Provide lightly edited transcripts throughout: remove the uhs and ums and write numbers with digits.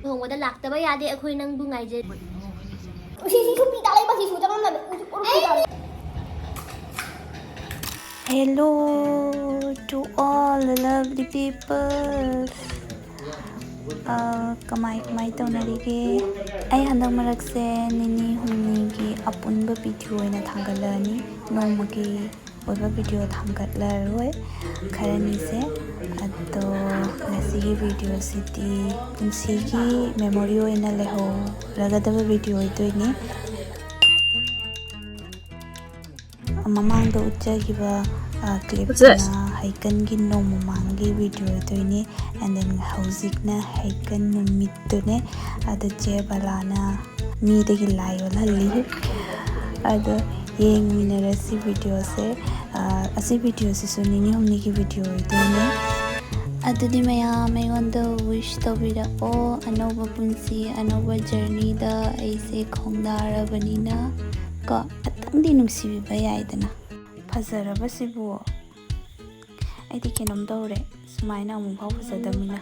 ꯂꯨꯍꯣꯡꯕꯗ ꯂꯥꯛꯇꯕ ꯌꯥꯗꯦ ꯑꯩꯈꯣꯏ ꯅꯪꯕꯨ ꯉꯥꯏꯖꯩ Hello to all the lovely people. Kamai taunarige. Ai handak marakse nini humnigi apunba video oina thangalani. Nomagi oiba video thangatlaroi. Kharani se ado nasigi video siti punsigi memory oina leho ragadaba video oidoini. Mamangda utjagiba clip na haikan gi no mamangi video doine and then hauzikna haikan numit done ada je balana mi de gi layo lalli ada yeng minara si video se asi video se sunini humni gi video doine adudi maya may wanda wish to bira o anoba punsi anoba journey da aise khongdara banina ko atangdi nungsibiba yaidana fazarabasibu aidi kenom dore sumaina amu phau fazadamina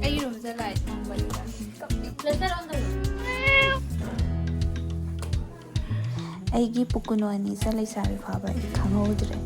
ai room the light aigi pukuno ani sa leisabi phaba khanghodre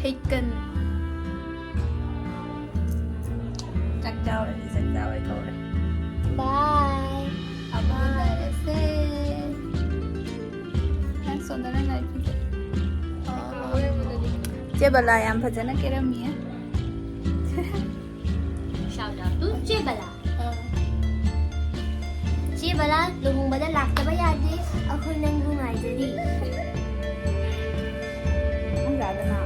haikan chắc chào ai thôi bye bye se han sonda na nai je bala yam phajana kerami hai shout out to Chebala Chebala luhongbada laktaba yade akhoi nangbu ngaijari ang gada na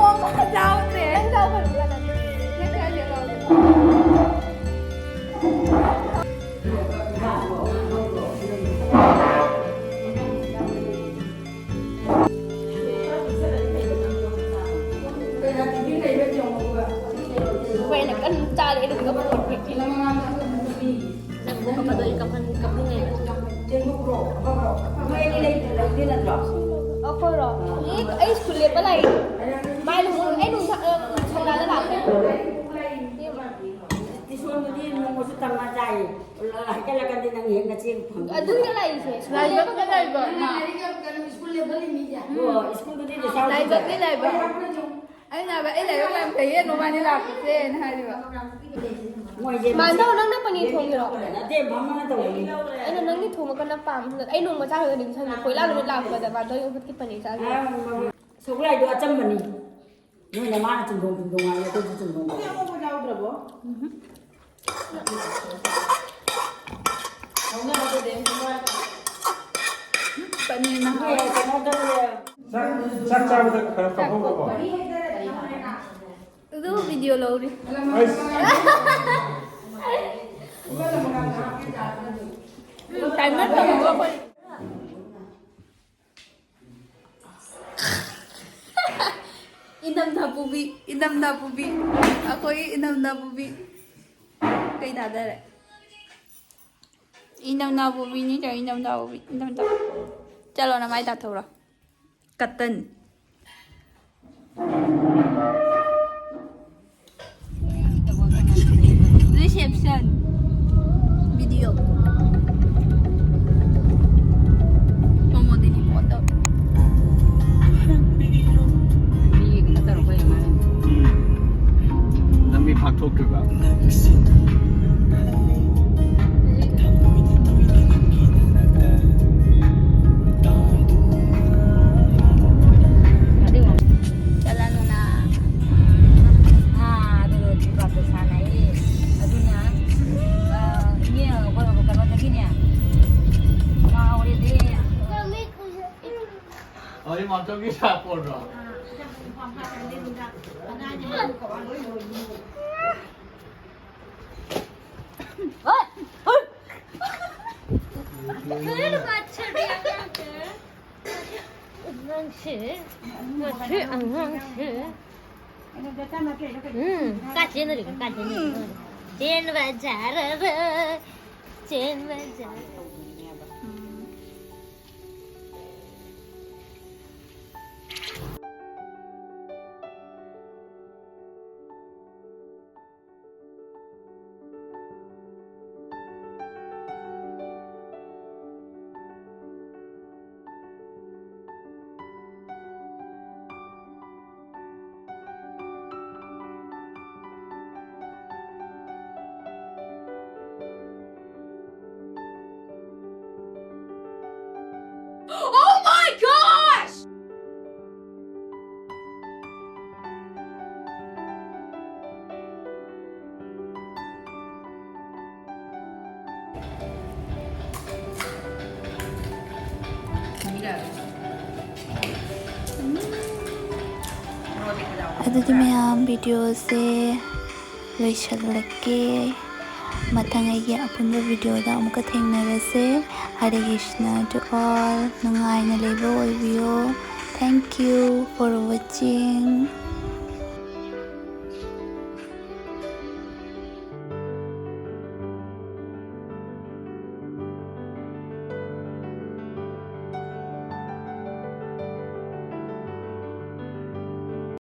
oh ma jao ne jao phật là nó chơi gì rồi quen là anh trai để được có một việc gì nằm buông mà đợi cặp lu ngày Ako ro. Ay school pa lai. Mai lu ay nung thang la la la. Tisuan mo din mo sa tama tay. Lahi ka lang din ang hiyan kasi. Adu ka lai se. lai ba ka lai ba na School ko din sa. lai ba cái lai ba ai na ba ai lai ba làm thấy nó mà đi làm cái thế này đi ba Ngoài về. Ma đâu nang na pani thong ro. Ate bhamma na to. Ay nang ni thong ka na pam. Ay nung ma cha ka din san ko la lu la ko da ba do yung ki pani cha. Số lại được trăm mình. Nhưng mà má chung cùng ai tôi chung cùng. ꯆꯥꯛ ꯆꯥꯕꯗ ꯈꯔ ꯀꯥꯞꯍꯧꯕꯀꯣ ꯑꯗꯨ video ꯂꯧꯔꯤ timer ꯊꯝꯃꯒ ꯑꯩꯈꯣꯏ ꯏꯅꯝꯊ ꯄꯨꯕꯤ ꯑꯩꯈꯣꯏ ꯏꯅꯝꯊ ꯄꯨꯕꯤ ꯀꯩ ꯇꯥꯗꯔꯦ ꯏꯅꯝꯊ ꯄꯨꯕꯤꯅꯤ ꯆꯪ ꯏꯅꯝꯊ ꯄꯨꯕꯤ ꯏꯅꯝꯊ ꯆꯠꯂꯣ ꯅꯃꯥꯏ ꯇꯥꯊꯣꯛꯔꯣ ꯀꯇꯟ रिसेप्शन वीडियो मोमोदिनी फोटो ꯂꯝꯕꯤ ꯐꯥꯛꯊꯣꯛꯇ꯭ꯔꯤꯕ 어디 멈춰기 사고로 चेन बाजार चेन बाजार Oh my gosh! ꯑꯗꯨꯗꯤ ꯃꯌꯥꯝ ꯚꯤꯗꯤꯑꯣꯁꯦ ꯂꯣꯏꯁꯤꯜꯂꯛꯀꯦ ꯃꯊꯪ ꯑꯩꯒꯤ ꯑꯄꯨꯟꯕ ꯚꯤꯗꯤꯑꯣꯗ ꯑꯃꯨꯛꯀ ꯊꯦꯡꯅꯔꯁꯦ ꯍꯔꯦ ꯀ꯭ꯔꯤꯁꯅ ꯇꯨ ꯑꯣꯜ ꯅꯨꯡꯉꯥꯏꯅ ꯂꯩꯕ ꯑꯣꯏꯕꯤꯌꯣ ꯊꯦꯡꯛ ꯌꯨ ꯐꯣꯔ ꯋꯥꯆꯤꯡ